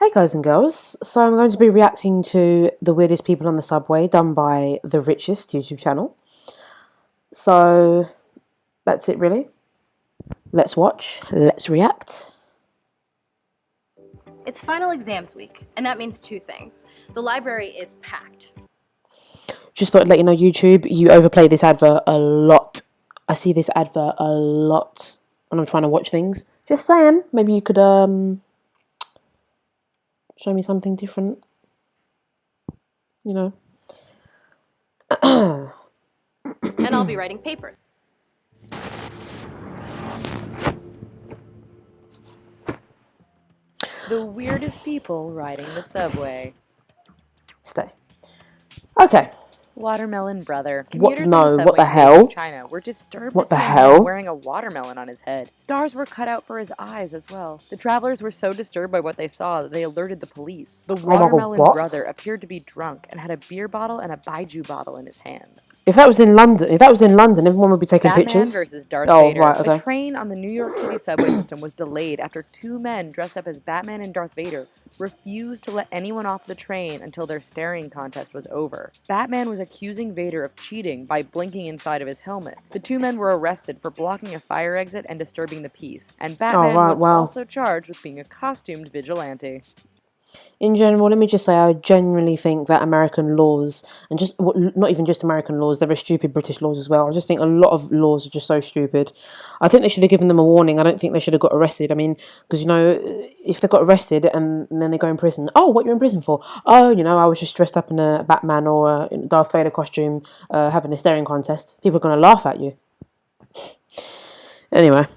Hey guys and girls, so I'm going to be reacting to the weirdest people on the subway done by the richest YouTube channel. So that's it really. Let's watch, let's react. It's final exams week, and that means two things. The library is packed. Just thought I'd let you know, YouTube, you overplay this advert a lot. I see this advert a lot when I'm trying to watch things. Just saying, maybe you could show me something different, you know. And I'll be writing papers. The weirdest people riding the subway. Stay. Okay. Watermelon brother. What? Commuters No, on the what the subway in hell? Beijing, China were disturbed What to see the a hell? man wearing a watermelon on his head. Stars were cut out for his eyes as well. The travelers were so disturbed by what they saw that they alerted the police. The my God, watermelon what? brother appeared to be drunk and had a beer bottle and a baijiu bottle in his hands. If that was in London, everyone would be taking Batman pictures. versus Darth Oh, Vader. right, okay. The train on the New York City subway system was delayed after two men dressed up as Batman and Darth Vader refused to let anyone off the train until their staring contest was over. Batman was accusing Vader of cheating by blinking inside of his helmet. The two men were arrested for blocking a fire exit and disturbing the peace, and Batman was also charged with being a costumed vigilante. In general, let me just say, I genuinely think that American laws, and just not even just American laws, there are stupid British laws as well. I just think a lot of laws are just so stupid. I think they should have given them a warning. I don't think they should have got arrested. I mean, because, you know, if they got arrested and then they go in prison, oh, what you're in prison for? Oh, you know, I was just dressed up in a Batman or a Darth Vader costume having a staring contest. People are going to laugh at you. Anyway.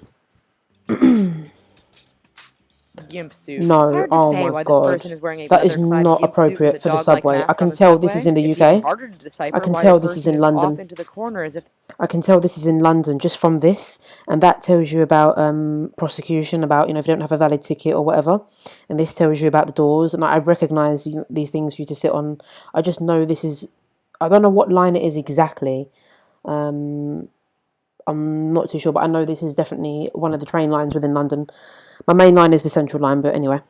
Gimp suit. No, Hard to oh say my why God, this person is wearing a that is leather-clad not gimp appropriate suit for with the a dog-like subway. mask I can on the tell this is subway. in the It's UK. even harder to decipher I can why tell the this is person in is London. off into the corner as if I can tell this is in London just from this, and that tells you about prosecution, about, you know, if you don't have a valid ticket or whatever, and this tells you about the doors, and I recognise these things for you to sit on. I just know this is, I don't know what line it is exactly, I'm not too sure, but I know this is definitely one of the train lines within London. My main line is the Central line, but anyway.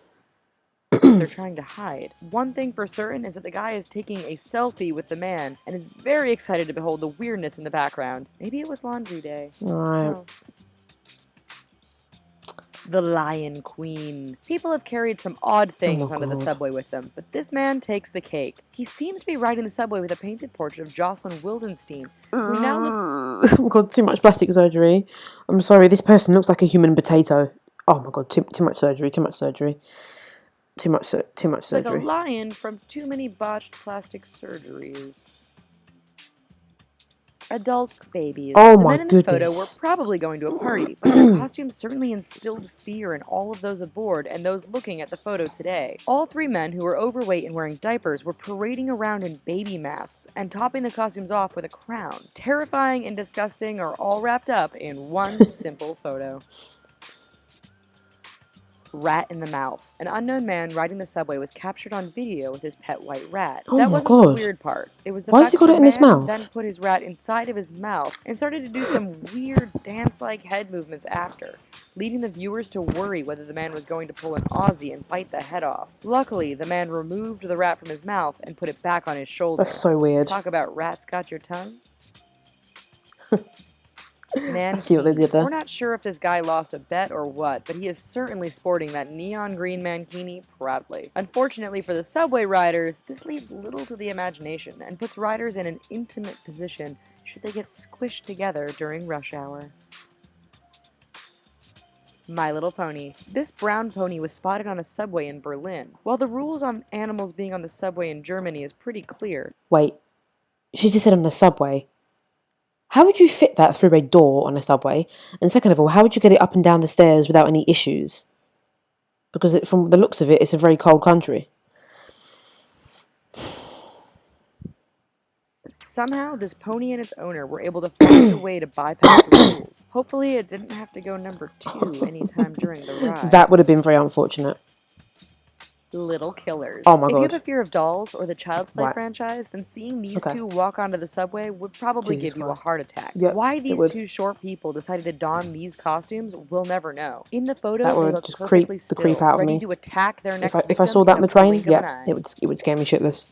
they're trying to hide. One thing for certain is that the guy is taking a selfie with the man and is very excited to behold the weirdness in the background. Maybe it was laundry day. Alright. Oh. The Lion Queen. People have carried some odd things onto the subway with them, but this man takes the cake. He seems to be riding the subway with a painted portrait of Jocelyn Wildenstein, who now looks... Oh my God, too much plastic surgery. I'm sorry, this person looks like a human potato. Oh my God, too much surgery, too much surgery. Too much surgery. like a lion from too many botched plastic surgeries. Adult babies. Oh the my men in this goodness. photo were probably going to a party, but their costumes certainly instilled fear in all of those aboard and those looking at the photo today. All three men, who were overweight and wearing diapers, were parading around in baby masks and topping the costumes off with a crown. Terrifying and disgusting are all wrapped up in one simple photo. Rat in the mouth. An unknown man riding the subway was captured on video with his pet white rat. Oh that my wasn't God. the weird part. It was the Why fact has he got that it the in his man mouth? then put his rat inside of his mouth and started to do some weird dance-like head movements after, leading the viewers to worry whether the man was going to pull an Aussie and bite the head off. Luckily, the man removed the rat from his mouth and put it back on his shoulder. That's so weird. Talk about rats got your tongue? I see what they did there. We're not sure if this guy lost a bet or what, but he is certainly sporting that neon green mankini proudly. Unfortunately for the subway riders, this leaves little to the imagination and puts riders in an intimate position should they get squished together during rush hour. My Little Pony. This brown pony was spotted on a subway in Berlin. While the rules on animals being on the subway in Germany is pretty clear. Wait, she just said on the subway. How would you fit that through a door on a subway? And second of all, how would you get it up and down the stairs without any issues? Because from the looks of it, it's a very cold country. Somehow, this pony and its owner were able to find a way to bypass the rules. Hopefully, it didn't have to go number 2 anytime during the ride. That would have been very unfortunate. Little killers. Oh my If you have God. a fear of dolls or the Child's Play Right. franchise, then seeing these Okay. two walk onto the subway would probably Jesus give you a Christ. heart attack. Yep, Why it these would. two short people decided to don these costumes, we'll never know. In the photo, That they would look just perfectly creep the creep still, out of ready me. to attack their next If I victim saw that in on a the train, blink of an yep, eye. it would scare me shitless.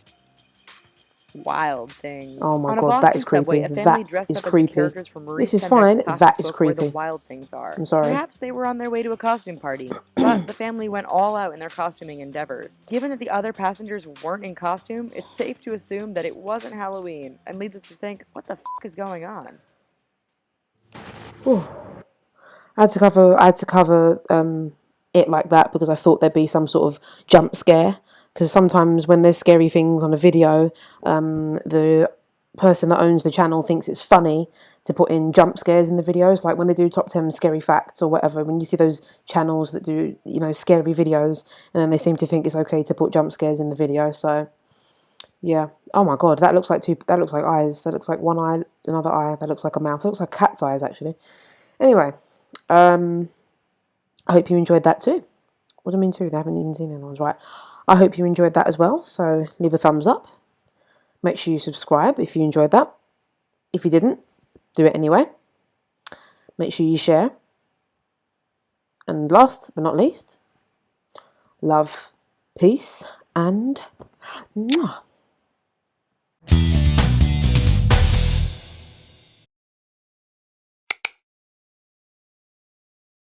Wild things. Oh my On a God, that is Boston subway, creepy. a family That dressed is up as the creepy. characters from Maurice This is Sendak fine. classic That is book Where the creepy. Wild Things Are. I'm sorry. Perhaps they were on their way to a costume party, but the family went all out in their costuming endeavors. Given that the other passengers weren't in costume, it's safe to assume that it wasn't Halloween, and leads us to think, what the f*** is going on? Whew. I had to cover it like that because I thought there'd be some sort of jump scare. Because sometimes when there's scary things on a video, the person that owns the channel thinks it's funny to put in jump scares in the videos. Like when they do top 10 scary facts or whatever, when you see those channels that do, you know, scary videos, and then they seem to think it's okay to put jump scares in the video. So yeah. Oh my God, that looks like eyes. That looks like one eye, another eye. That looks like a mouth. That looks like cat's eyes actually. Anyway, I hope you enjoyed that too. What do I mean too? They haven't even seen the other ones, right? I hope you enjoyed that as well. So leave a thumbs up. Make sure you subscribe if you enjoyed that. If you didn't, do it anyway. Make sure you share. And last but not least, love, peace, and mwah.